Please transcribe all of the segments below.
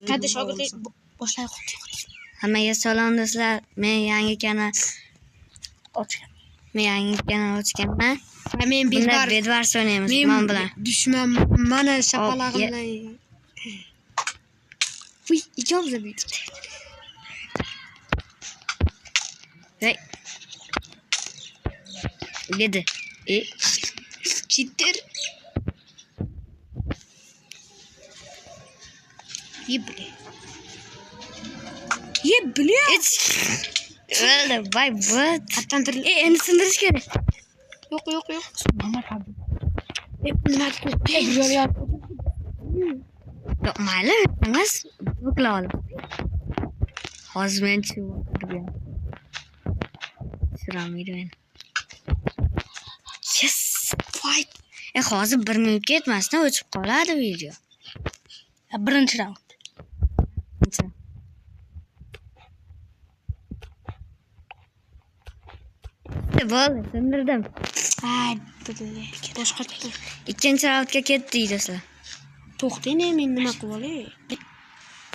Hadi shogirdlik boshlaylik. Hammaga salom do'stlar. Men yangi kanal ochganman. Men Bedwars o'ynaymiz men bilan. Dushman mana shapalag'im bilan. Uy, ikkovimiz bir. Hey. Dedi. Cheater. Yebli. Öyle vay what? Atlantir. Endi sindirish kerak. Yo'q. Nima qildi? Nima qildi? Yo'q, mayli, emas. Bukla olib. Hozir men tushirgan. Tushiramaydi men. Yes, fight. Hozir 1 minutga yetmasdan o'chib qoladi video. Birinchi raund. Bo'ldi, sindirdim. Boshqa ikkinchi raundga ketdik do'stlar. to'xtang, men nima qilib olay?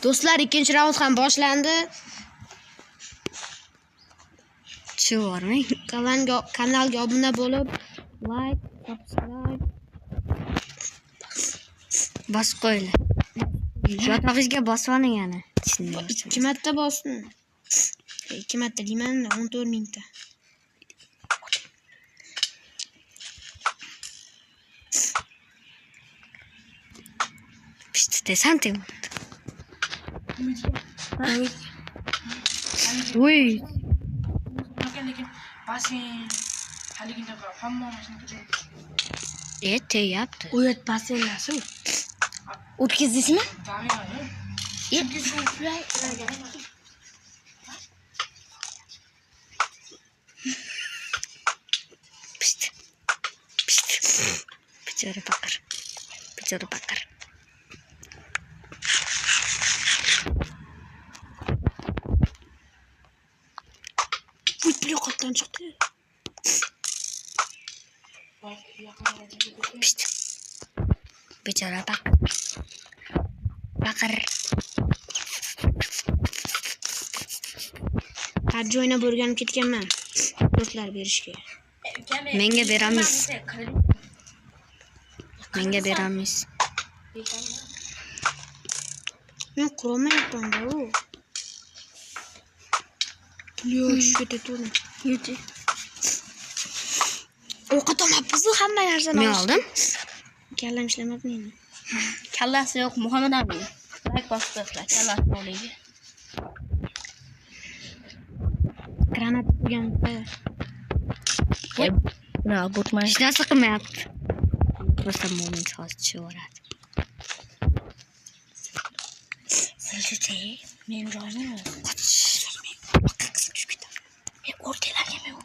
Do'stlar, ikkinchi raund ham boshlandi. Tushirmang. Kanalga obuna bo'lib, like, subscribe bosib qo'yinglar. Yotog'ingizga bosib oling yana. 2 marta bosdim. 2 marta deyman, 14 mingta. Pişti desem de. Uy. Lekin basen haligina hammasini qilib. Te yaptı. Uyat basenlasi. O'tkazdingizmi? Pişti. Bicara bakar. Uy, blokatdan chiqdi. Pişti. Bicara bakar. Qarji o'ynab o'rganib ketganman. Do'stlar berishga. Menga beramiz. Men qurolmayapman-da u. Plyush ketadi. Yeti. O'qit olmabmiz hamma narsani. Men oldim. Kallam ishlamabdi meni. Kallasi yo'q, Muhammad abi. Like bosdilar, kallasi bo'laydi. Granat qo'yganda. Na, botman. Hech narsa qilmayapti. Просто moment hozir tushaveradi. Sizcha, men joyim yo'q. Men o'rtalarga men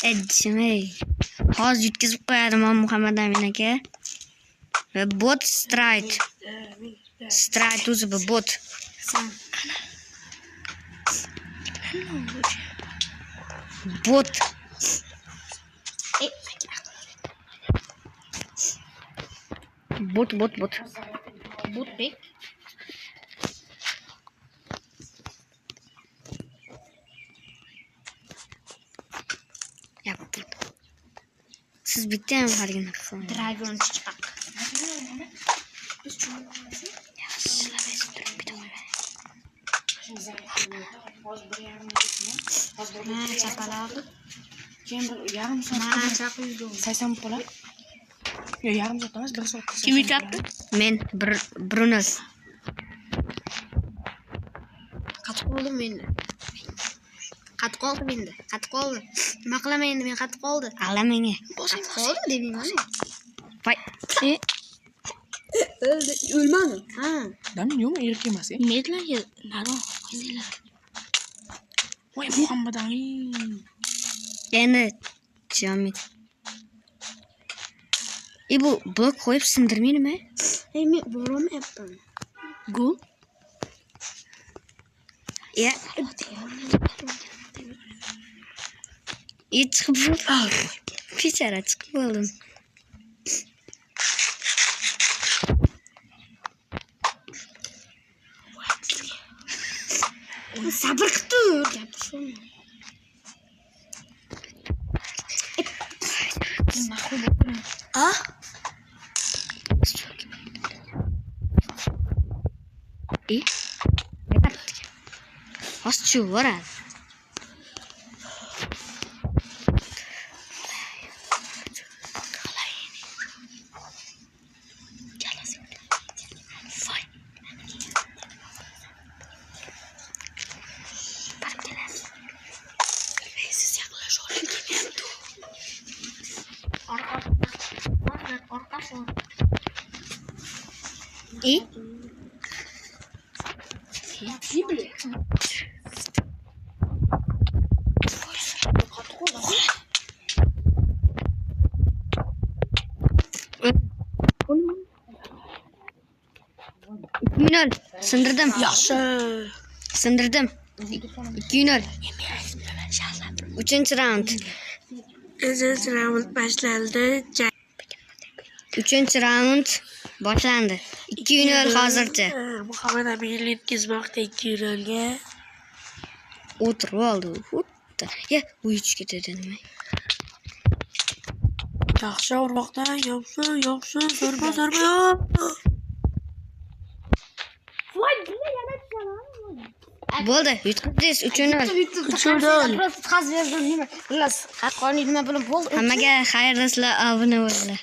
Ejimey. Hozir yutkazib qo'yaman Muhammad Amin aka. Va bot strike. Strike o'zi bu bot. Bot. Bot. Botbek. Yap bot. Siz bitta ham hargina qilmaysiz. Dragon chiqaq. Mana chapalog'i. Yarim soat. Mana chaquydi. 80 bo'lar. Yo, yarim soat emas, 1 soat. Kim yutadi? Men Bruno. Qatib qoldim men. Qatib qoldi. Nima qilaman endi men qatib qoldi. Ala menga. Qatib qoldi deyman. Voy. O'ldi. O'lmadi. Ha. Dan yo'q, erk emas. Medlarga naro qo'yinglar. Voy Muhammad abi. Endi chiqamid. Bu blok qo'yib sindirmaydimi? Men borolmayapman. Gol. Ya. Chiqib bo'ldim. Pichara chiqib bo'ldim. A? И? Hozir boradi. И? Minol sindirdim. Yaxshi. Sindirdim. 2-0. 3-chi raund. 3-chi raund boshlandi. 3-chi raund boshlandi. 2-0 hozircha. Muhammad Amin yetkazmoqda 2-0 ga. O'tirib oldi. Xuddi. Ya, uyich ketadi nima? Yaxshi urmoqda, yaxshi, zo'rma. Bo'ldi, yutqazdingiz 3-0. 3-0. Hammaga xayr do'stlar, obuna bo'linglar.